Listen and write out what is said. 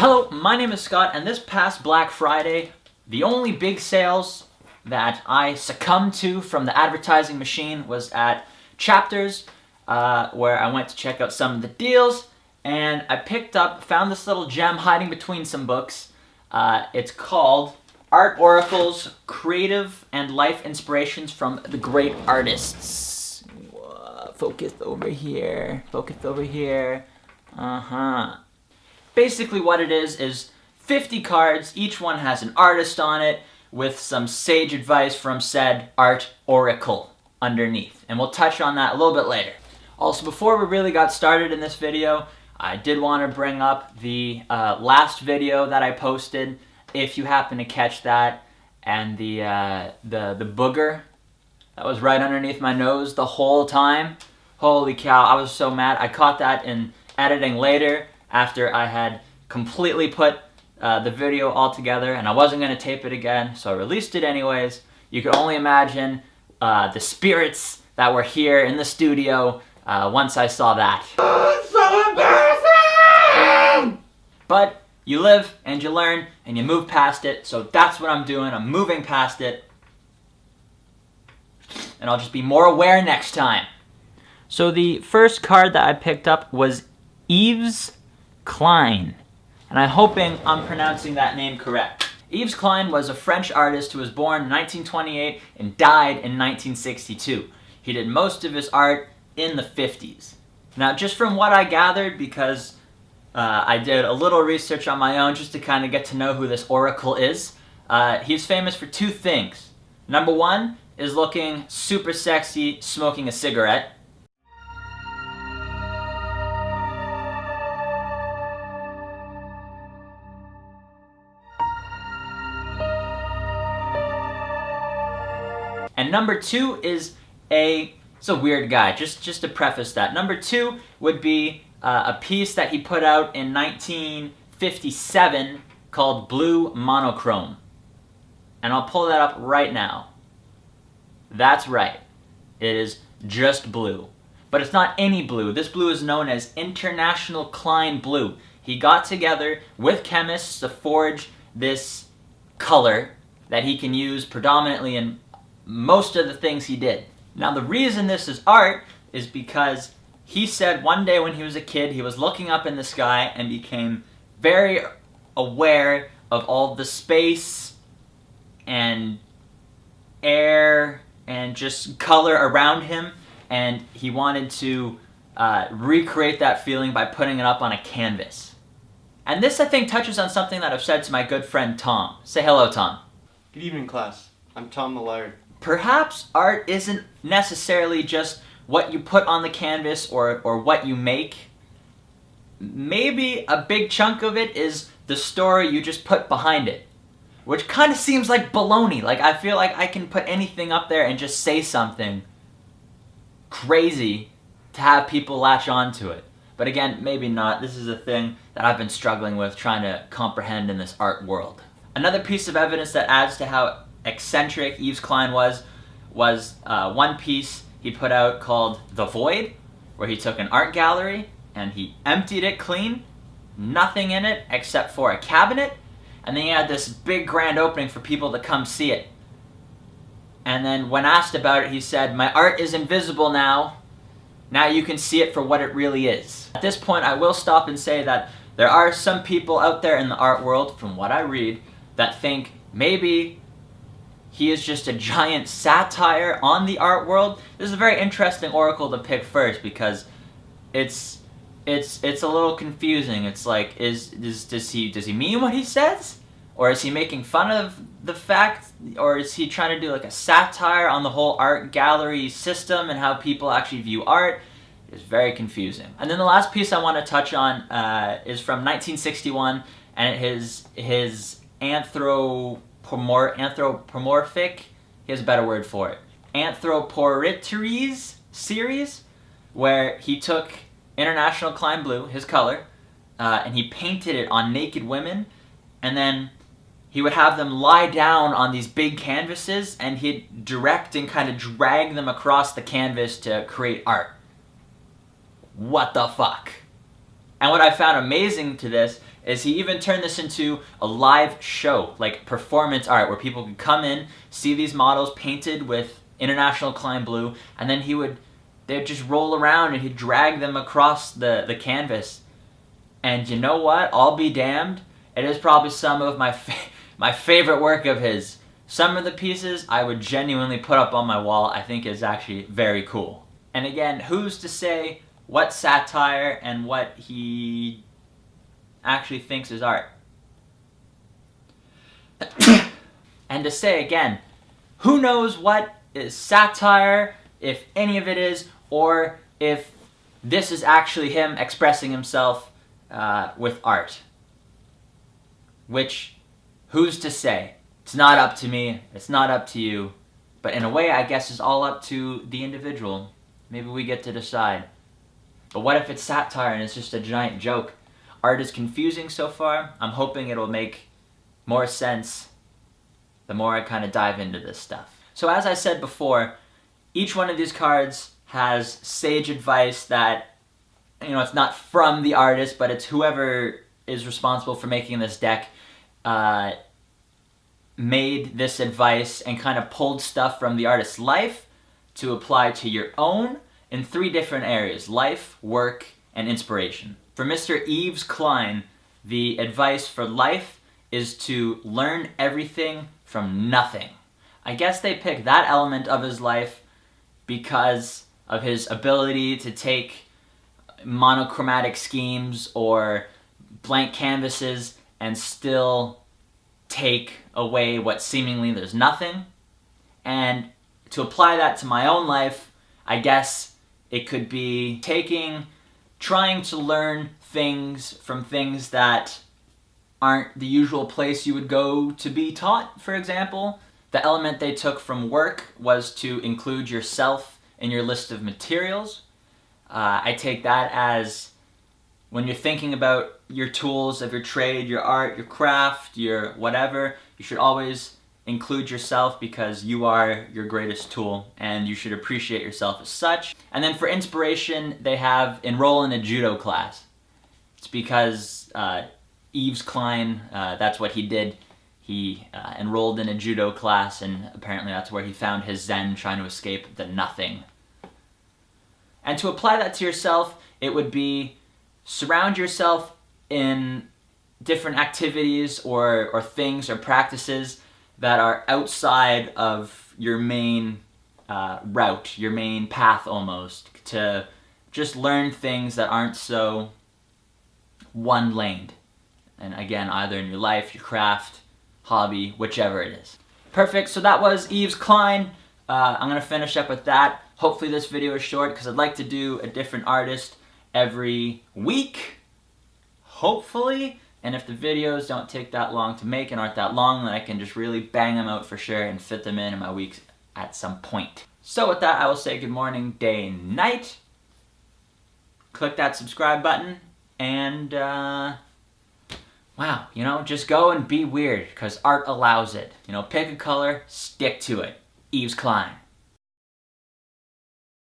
Hello, my name is Scott, and this past Black Friday, the only big sales that I succumbed to from the advertising machine was at Chapters, where I went to check out some of the deals, and I found this little gem hiding between some books. It's called Art Oracles, Creative and Life Inspirations from the Great Artists. Focus over here. Basically what it is 50 cards, each one has an artist on it with some sage advice from said art oracle underneath. And we'll touch on that a little bit later. Also, before we really got started in this video, I did want to bring up the last video that I posted, if you happen to catch that, and the booger that was right underneath my nose the whole time. Holy cow, I was so mad. I caught that in editing later after I had completely put the video all together, and I wasn't going to tape it again, so I released it anyways. You can only imagine the spirits that were here in the studio once I saw that. Oh, it's so embarrassing! But you live and you learn and you move past it, so that's what I'm doing. I'm moving past it, and I'll just be more aware next time. So the first card that I picked up was Yves Klein, and I'm hoping I'm pronouncing that name correct. Yves Klein was a French artist who was born in 1928 and died in 1962. He did most of his art in the 50s. Now, just from what I gathered, because I did a little research on my own just to kind of get to know who this oracle is, he's famous for two things. Number one is looking super sexy smoking a cigarette. And number two is it's a weird guy, just to preface that. Number two would be a piece that he put out in 1957 called Blue Monochrome. And I'll pull that up right now. That's right. It is just blue. But it's not any blue. This blue is known as International Klein Blue. He got together with chemists to forge this color that he can use predominantly in most of the things he did. Now, the reason this is art is because he said one day when he was a kid, he was looking up in the sky and became very aware of all the space and air and just color around him, and he wanted to recreate that feeling by putting it up on a canvas. And this, I think, touches on something that I've said to my good friend Tom. Say hello, Tom. Good evening, class. I'm Tom the Liar. Perhaps art isn't necessarily just what you put on the canvas or what you make. Maybe a big chunk of it is the story you just put behind it, which kind of seems like baloney. Like, I feel like I can put anything up there and just say something crazy to have people latch on to it. But again, maybe not. This is a thing that I've been struggling with trying to comprehend in this art world. Another piece of evidence that adds to how eccentric Yves Klein was one piece he put out called The Void, where he took an art gallery and he emptied it clean, nothing in it except for a cabinet, and then he had this big grand opening for people to come see it. And then when asked about it, he said, "My art is invisible now. Now you can see it for what it really is." At this point, I will stop and say that there are some people out there in the art world, from what I read, that think maybe he is just a giant satire on the art world. This is a very interesting oracle to pick first because it's a little confusing. It's like, does he mean what he says? Or is he making fun of the fact, or is he trying to do like a satire on the whole art gallery system and how people actually view art? It's very confusing. And then the last piece I want to touch on is from 1961, and his anthropomorphic, he has a better word for it, Anthropomorphic series, where he took International Klein Blue, his color, and he painted it on naked women, and then he would have them lie down on these big canvases, and he'd direct and kind of drag them across the canvas to create art. What the fuck? And what I found amazing to this is he even turned this into a live show, like performance art, where people could come in, see these models painted with International Klein blue, and then they'd just roll around and he'd drag them across the canvas. And you know what? I'll be damned. It is probably some of my favorite work of his. Some of the pieces I would genuinely put up on my wall. I think is actually very cool. And again, who's to say what satire and what he actually thinks is art? And to say again, who knows what is satire, if any of it is, or if this is actually him expressing himself with art. Which, who's to say? It's not up to me, it's not up to you, but in a way I guess it's all up to the individual. Maybe we get to decide. But what if it's satire and it's just a giant joke? Art is confusing so far. I'm hoping it'll make more sense the more I kind of dive into this stuff. So as I said before, each one of these cards has sage advice that, it's not from the artist, but it's whoever is responsible for making this deck made this advice and kind of pulled stuff from the artist's life to apply to your own in 3 different areas: life, work, and inspiration. For Mr. Yves Klein, the advice for life is to learn everything from nothing. I guess they picked that element of his life because of his ability to take monochromatic schemes or blank canvases and still take away what seemingly there's nothing. And to apply that to my own life, I guess it could be trying to learn things from things that aren't the usual place you would go to be taught, for example. The element they took from work was to include yourself in your list of materials. I take that as when you're thinking about your tools of your trade, your art, your craft, your whatever, you should always include yourself because you are your greatest tool and you should appreciate yourself as such. And then for inspiration, they have enroll in a judo class. It's because Yves Klein, that's what he did. He enrolled in a judo class, and apparently that's where he found his zen, trying to escape the nothing. And to apply that to yourself, it would be surround yourself in different activities or things or practices that are outside of your main route, your main path almost, to just learn things that aren't so one-laned. And again, either in your life, your craft, hobby, whichever it is. Perfect, so that was Yves Klein. I'm going to finish up with that. Hopefully this video is short because I'd like to do a different artist every week. Hopefully. And if the videos don't take that long to make and aren't that long, then I can just really bang them out for sure and fit them in my weeks at some point. So with that, I will say good morning, day, night. Click that subscribe button and wow, just go and be weird because art allows it. Pick a color, stick to it. Yves Klein.